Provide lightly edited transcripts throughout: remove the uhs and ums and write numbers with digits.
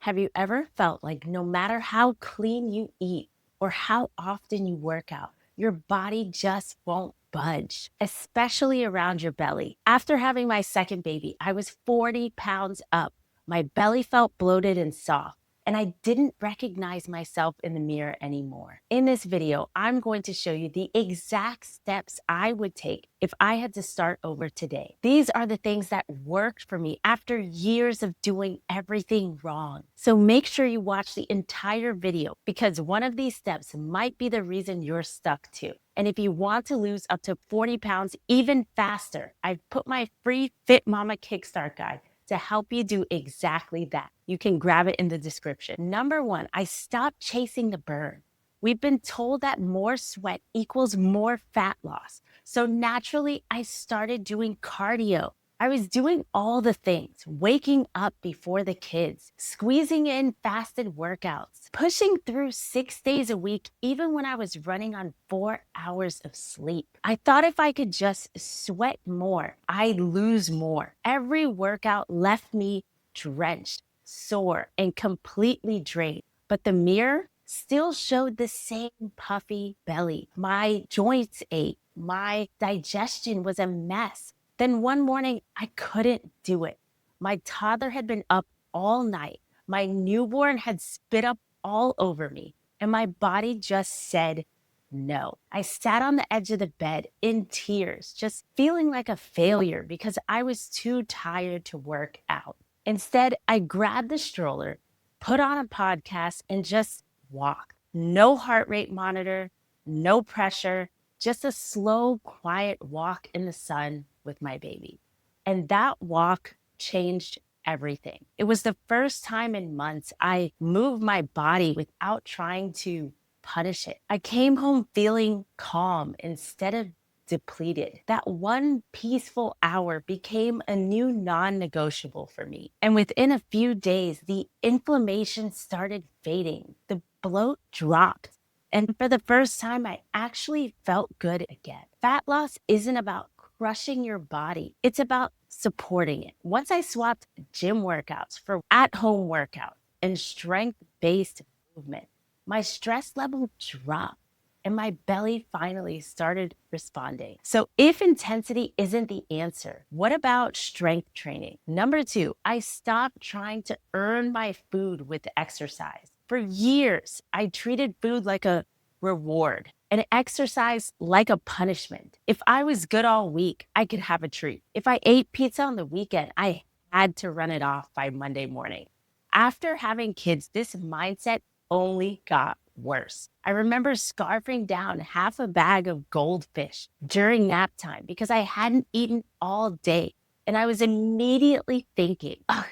Have you ever felt like no matter how clean you eat or how often you work out, your body just won't budge, especially around your belly? After having my second baby, I was 40 pounds up. My belly felt bloated and soft, and I didn't recognize myself in the mirror anymore. In this video, I'm going to show you the exact steps I would take if I had to start over today. These are the things that worked for me after years of doing everything wrong. So make sure you watch the entire video because one of these steps might be the reason you're stuck too. And if you want to lose up to 40 pounds even faster, I've put my free Fit Mama Kickstart guide to help you do exactly that. You can grab it in the description. Number one, I stopped chasing the burn. We've been told that more sweat equals more fat loss. So naturally, I started doing cardio. I was doing all the things, waking up before the kids, squeezing in fasted workouts, pushing through 6 days a week, even when I was running on 4 hours of sleep. I thought if I could just sweat more, I'd lose more. Every workout left me drenched, sore, and completely drained. But the mirror still showed the same puffy belly. My joints ached. My digestion was a mess. Then one morning, I couldn't do it. My toddler had been up all night. My newborn had spit up all over me, and my body just said no. I sat on the edge of the bed in tears, just feeling like a failure because I was too tired to work out. Instead, I grabbed the stroller, put on a podcast, and just walked. No heart rate monitor, no pressure, just a slow, quiet walk in the sun with my baby. And that walk changed everything. It was the first time in months I moved my body without trying to punish it. I came home feeling calm instead of depleted. That one peaceful hour became a new non-negotiable for me. And within a few days, the inflammation started fading. The bloat dropped. And for the first time, I actually felt good again. Fat loss isn't about crushing your body. It's about supporting it. Once I swapped gym workouts for at-home workouts and strength-based movement, my stress level dropped and my belly finally started responding. So if intensity isn't the answer, what about strength training? Number two, I stopped trying to earn my food with exercise. For years, I treated food like a reward and exercise like a punishment. If I was good all week, I could have a treat. If I ate pizza on the weekend, I had to run it off by Monday morning. After having kids, this mindset only got worse. I remember scarfing down half a bag of goldfish during nap time because I hadn't eaten all day. And I was immediately thinking, ugh,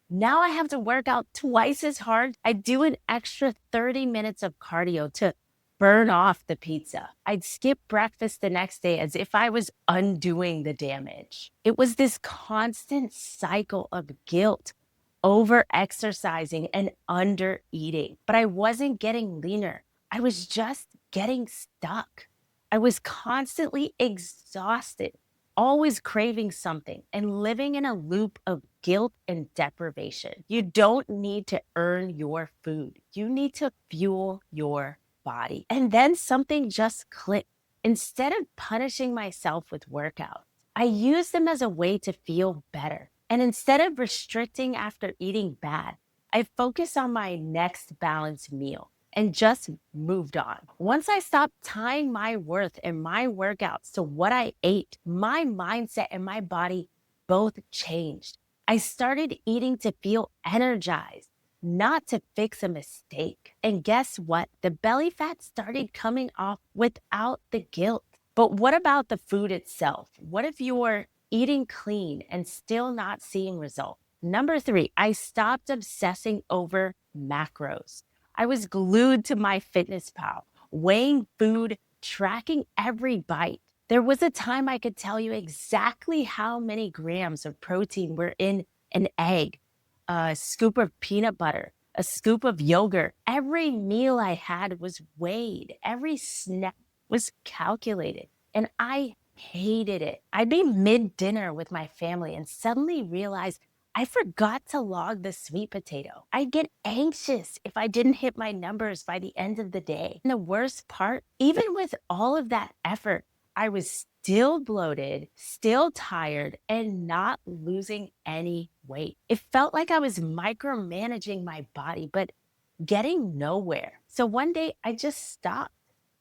now I have to work out twice as hard. I do an extra 30 minutes of cardio to burn off the pizza. I'd skip breakfast the next day as if I was undoing the damage. It was this constant cycle of guilt, over exercising, and under eating. But I wasn't getting leaner. I was just getting stuck. I was constantly exhausted, always craving something, and living in a loop of guilt and deprivation. You don't need to earn your food. You need to fuel your body. And then something just clicked. Instead of punishing myself with workouts, I used them as a way to feel better. And instead of restricting after eating bad, I focused on my next balanced meal and just moved on. Once I stopped tying my worth and my workouts to what I ate, my mindset and my body both changed. I started eating to feel energized, not to fix a mistake. And guess what? The belly fat started coming off without the guilt. But what about the food itself? What if you're eating clean and still not seeing results? Number three, I stopped obsessing over macros. I was glued to my fitness pal, weighing food, tracking every bite. There was a time I could tell you exactly how many grams of protein were in an egg, a scoop of peanut butter, a scoop of yogurt. Every meal I had was weighed. Every snack was calculated, and I hated it. I'd be mid-dinner with my family and suddenly realize I forgot to log the sweet potato. I'd get anxious if I didn't hit my numbers by the end of the day. And the worst part, even with all of that effort, I was still bloated, still tired, and not losing any weight. It felt like I was micromanaging my body, but getting nowhere. So one day I just stopped.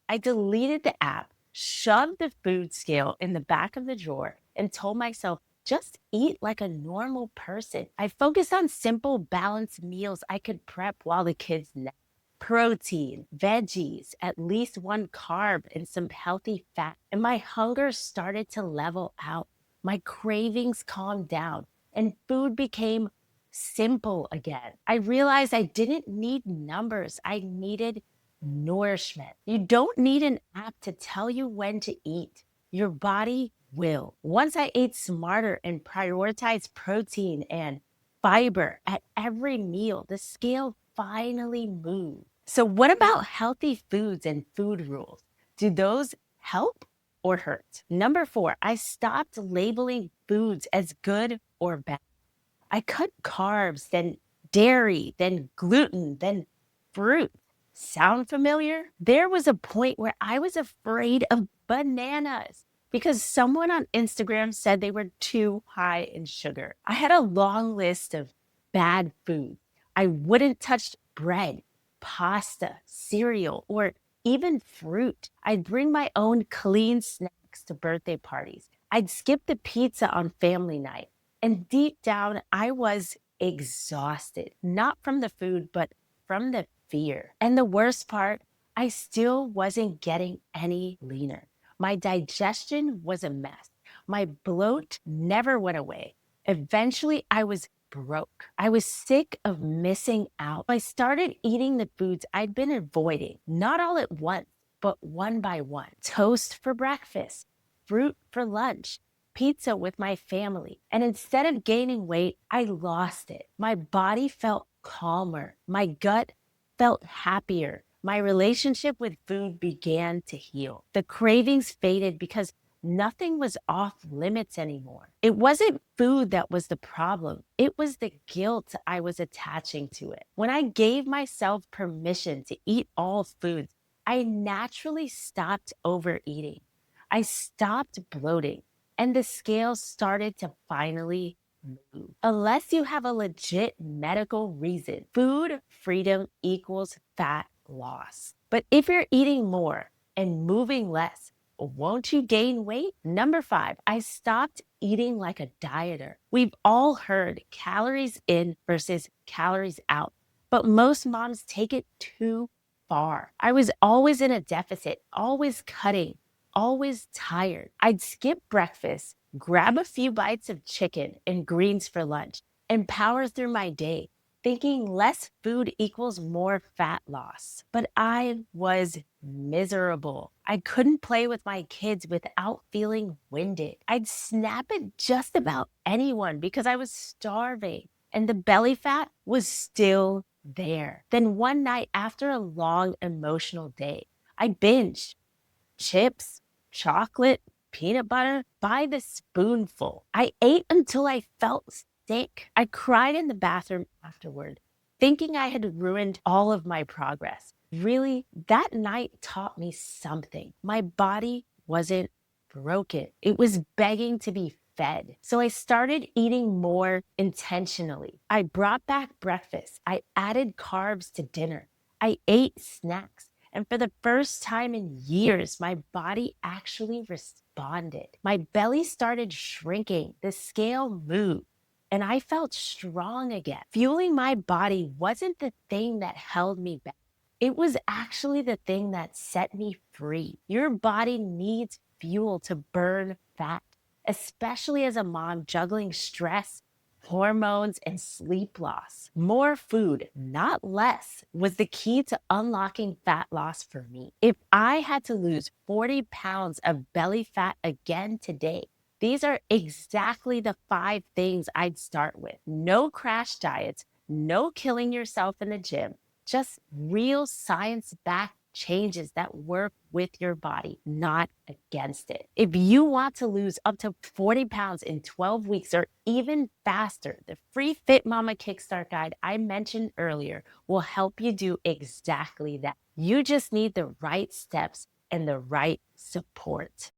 I deleted the app, shoved the food scale in the back of the drawer, and told myself, just eat like a normal person. I focused on simple, balanced meals I could prep while the kids napped. Protein, veggies, at least one carb, and some healthy fat. And my hunger started to level out. My cravings calmed down, and food became simple again. I realized I didn't need numbers, I needed nourishment. You don't need an app to tell you when to eat. Your body will. Once I ate smarter and prioritized protein and fiber at every meal, the scale finally moved. So, what about healthy foods and food rules? Do those help or hurt? Number four, I stopped labeling foods as good or bad. I cut carbs, then dairy, then gluten, then fruit. Sound familiar? There was a point where I was afraid of bananas because someone on Instagram said they were too high in sugar. I had a long list of bad food. I wouldn't touch bread, pasta, cereal, or even fruit. I'd bring my own clean snacks to birthday parties. I'd skip the pizza on family night. And deep down, I was exhausted, not from the food, but from the fear. And the worst part, I still wasn't getting any leaner. My digestion was a mess. My bloat never went away. Eventually, I was broke. I was sick of missing out. I started eating the foods I'd been avoiding, not all at once, but one by one. Toast for breakfast, fruit for lunch, pizza with my family. And instead of gaining weight, I lost it. My body felt calmer. My gut felt happier. My relationship with food began to heal. The cravings faded because nothing was off limits anymore. It wasn't food that was the problem. It was the guilt I was attaching to it. When I gave myself permission to eat all foods, I naturally stopped overeating. I stopped bloating, and the scales started to finally move. Unless you have a legit medical reason, food freedom equals fat loss. But if you're eating more and moving less, won't you gain weight? Number five, I stopped eating like a dieter. We've all heard calories in versus calories out, but most moms take it too far. I was always in a deficit, always cutting, always tired. I'd skip breakfast, grab a few bites of chicken and greens for lunch, and power through my day, thinking less food equals more fat loss. But I was miserable. I couldn't play with my kids without feeling winded. I'd snap at just about anyone because I was starving, and the belly fat was still there. Then one night after a long emotional day, I binged chips, chocolate, peanut butter by the spoonful. I ate until I felt sick. I cried in the bathroom afterward, thinking I had ruined all of my progress. Really, that night taught me something. My body wasn't broken, it was begging to be fed. So I started eating more intentionally. I brought back breakfast. I added carbs to dinner. I ate snacks. And for the first time in years, my body actually responded. My belly started shrinking, the scale moved, and I felt strong again. Fueling my body wasn't the thing that held me back. It was actually the thing that set me free. Your body needs fuel to burn fat, especially as a mom juggling stress, hormones, and sleep loss. More food, not less, was the key to unlocking fat loss for me. If I had to lose 40 pounds of belly fat again today, these are exactly the 5 things I'd start with. No crash diets, no killing yourself in the gym, just real science-backed changes that work with your body, not against it. If you want to lose up to 40 pounds in 12 weeks or even faster, the free Fit Mama Kickstart Guide I mentioned earlier will help you do exactly that. You just need the right steps and the right support.